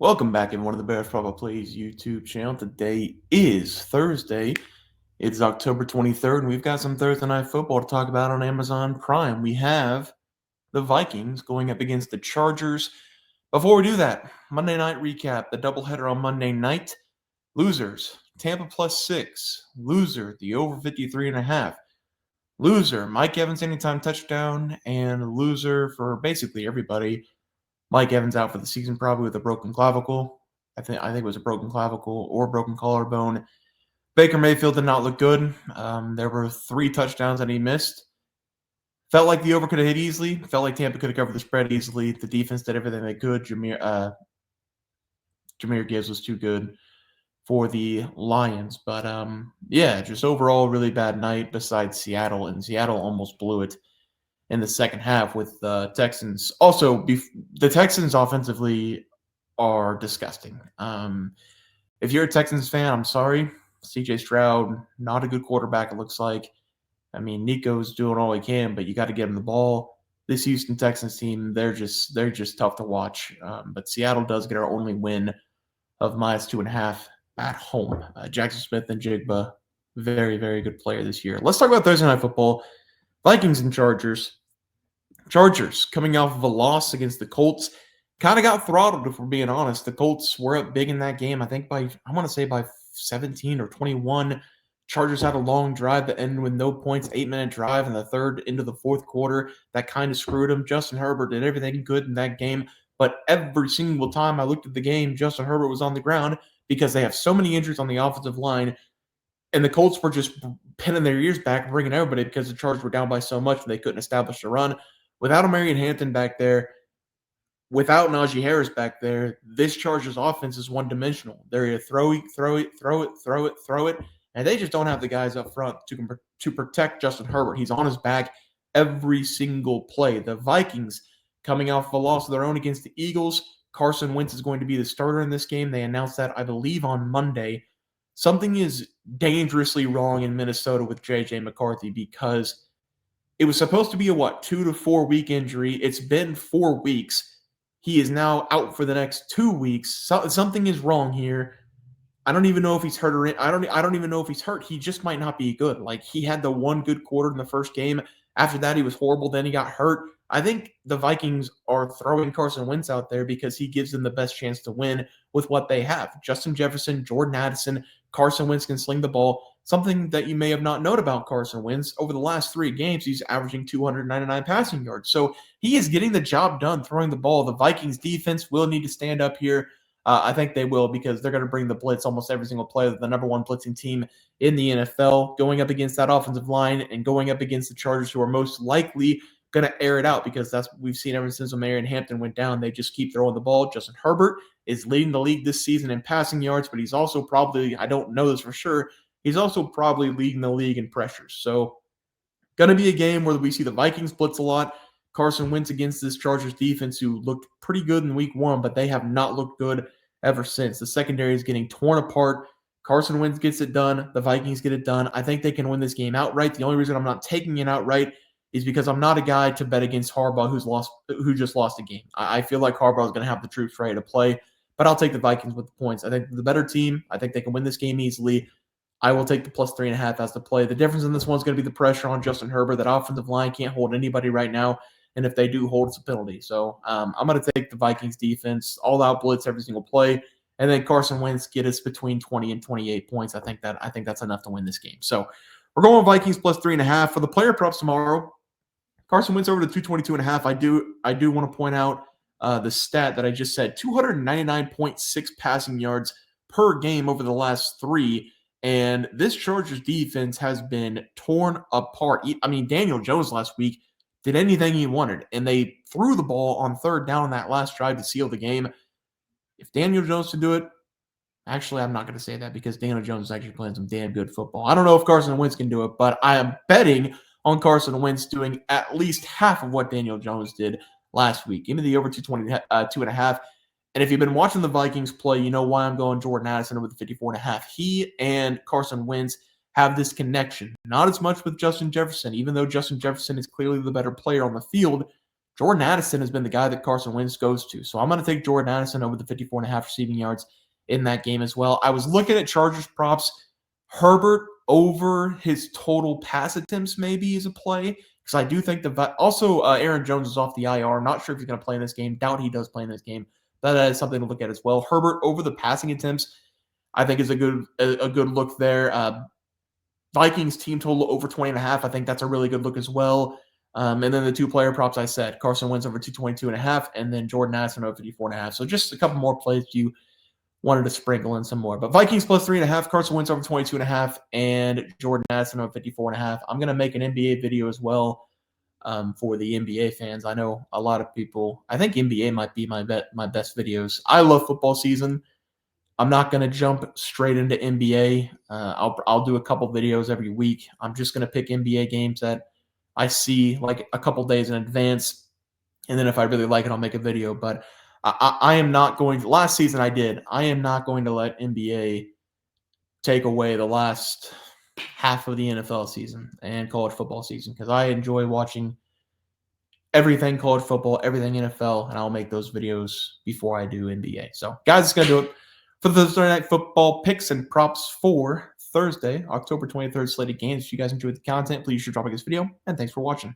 Welcome back, everyone, to the Bears Probably Plays YouTube channel. Today is Thursday. It's October 23rd, and we've got some Thursday Night Football to talk about on Amazon Prime. We have the Vikings going up against the Chargers. Before we do that, Monday night recap, the doubleheader on Monday night. Losers, Tampa +6. Loser, the over 53.5. Loser, Mike Evans anytime touchdown, and loser for basically everybody. Mike Evans out for the season, probably with a broken clavicle. I think it was a broken clavicle or broken collarbone. Baker Mayfield did not look good. There were 3 touchdowns that he missed. Felt like the over could have hit easily. Felt like Tampa could have covered the spread easily. The defense did everything they could. Jahmyr Gibbs was too good for the Lions. But yeah, just overall really bad night besides Seattle. And Seattle almost blew it in the second half with the Texans. Also, the Texans offensively are disgusting. If you're a Texans fan, I'm sorry. CJ Stroud, not a good quarterback, it looks like. I mean, Nico's doing all he can, but you got to get him the ball. This Houston Texans team, they're just tough to watch. But Seattle does get our only win of -2.5 at home. Jackson Smith and Jigba, very, very good player this year. Let's talk about Thursday Night Football. Vikings and Chargers. Chargers coming off of a loss against the Colts. Kind of got throttled, if we're being honest. The Colts were up big in that game, I think I want to say by 17 or 21. Chargers had a long drive that ended with no points, 8-minute drive in the third into the fourth quarter. That kind of screwed them. Justin Herbert did everything good in that game, but every single time I looked at the game, Justin Herbert was on the ground because they have so many injuries on the offensive line. And the Colts were just pinning their ears back, bringing everybody because the Chargers were down by so much and they couldn't establish a run. Without a Marion Hampton back there, without Najee Harris back there, this Chargers offense is one-dimensional. They're either throw it, and they just don't have the guys up front to protect Justin Herbert. He's on his back every single play. The Vikings, coming off of a loss of their own against the Eagles, Carson Wentz is going to be the starter in this game. They announced that, I believe, on Monday. Something is dangerously wrong in Minnesota with J.J. McCarthy because it was supposed to be a, 2 to 4 week injury. It's been 4 weeks. He is now out for the next 2 weeks. Something is wrong here. I don't even know if he's hurt or I don't even know if he's hurt. He just might not be good. Like, he had the one good quarter in the first game. After that, he was horrible. Then he got hurt. I think the Vikings are throwing Carson Wentz out there because he gives them the best chance to win with what they have. Justin Jefferson, Jordan Addison, Carson Wentz can sling the ball. Something that you may have not known about Carson Wentz, over the last 3 games, he's averaging 299 passing yards. So he is getting the job done throwing the ball. The Vikings defense will need to stand up here. I think they will because they're going to bring the blitz almost every single play. They're the number 1 blitzing team in the NFL, going up against that offensive line and going up against the Chargers, who are most likely going to air it out because that's what we've seen ever since Marion Hampton went down. They just keep throwing the ball. Justin Herbert is leading the league this season in passing yards, but he's also probably, I don't know this for sure, he's also probably leading the league in pressures. So going to be a game where we see the Vikings blitz a lot. Carson Wentz against this Chargers defense who looked pretty good in week 1, but they have not looked good ever since. The secondary is getting torn apart. Carson Wentz gets it done. The Vikings get it done. I think they can win this game outright. The only reason I'm not taking it outright is because I'm not a guy to bet against Harbaugh who just lost a game. I feel like Harbaugh is going to have the troops ready to play, but I'll take the Vikings with the points. I think the better team. I think they can win this game easily. I will take the +3.5 as the play. The difference in this one is going to be the pressure on Justin Herbert. That offensive line can't hold anybody right now, and if they do hold, it's a penalty. So I'm going to take the Vikings defense, all-out blitz every single play, and then Carson Wentz get us between 20 and 28 points. I think that's enough to win this game. So we're going with Vikings +3.5 for the player props tomorrow. Carson Wentz over to 222.5. I do want to point out the stat that I just said: 299.6 passing yards per game over the last 3. And this Chargers defense has been torn apart. I mean, Daniel Jones last week did anything he wanted, and they threw the ball on third down in that last drive to seal the game. If Daniel Jones can do it, actually, I'm not going to say that because Daniel Jones is actually playing some damn good football. I don't know if Carson Wentz can do it, but I am betting on Carson Wentz doing at least half of what Daniel Jones did last week. Give me the over 2.5. And if you've been watching the Vikings play, you know why I'm going Jordan Addison with the 54.5. He and Carson Wentz have this connection. Not as much with Justin Jefferson, even though Justin Jefferson is clearly the better player on the field. Jordan Addison has been the guy that Carson Wentz goes to. So I'm going to take Jordan Addison over the 54.5 receiving yards in that game as well. I was looking at Chargers props. Herbert over his total pass attempts maybe is a play, because I do think also Aaron Jones is off the IR. I'm not sure if he's going to play in this game. Doubt he does play in this game. That is something to look at as well. Herbert over the passing attempts, I think, is a good look there. Vikings team total over 20.5. I think that's a really good look as well. And then the two player props I said, Carson Wentz over 222.5, and then Jordan Addison over 54.5. So just a couple more plays you wanted to sprinkle in some more. But Vikings plus 3.5, Carson Wentz over 22.5, and Jordan Addison over 54.5. I'm going to make an NBA video as well for the NBA fans. I know a lot of people, I think NBA might be my best videos. I love football season. I'm not going to jump straight into NBA. I'll do a couple videos every week. I'm just going to pick NBA games that I see like a couple days in advance, and then if I really like it, I'll make a video. But I am not going to. Last season I did. I am not going to let NBA take away the last half of the NFL season and college football season, because I enjoy watching everything college football, everything NFL, and I'll make those videos before I do NBA. So, guys, it's going to do it for the Thursday Night Football picks and props for Thursday, October 23rd slated games. If you guys enjoyed the content, please drop a like this video, and thanks for watching.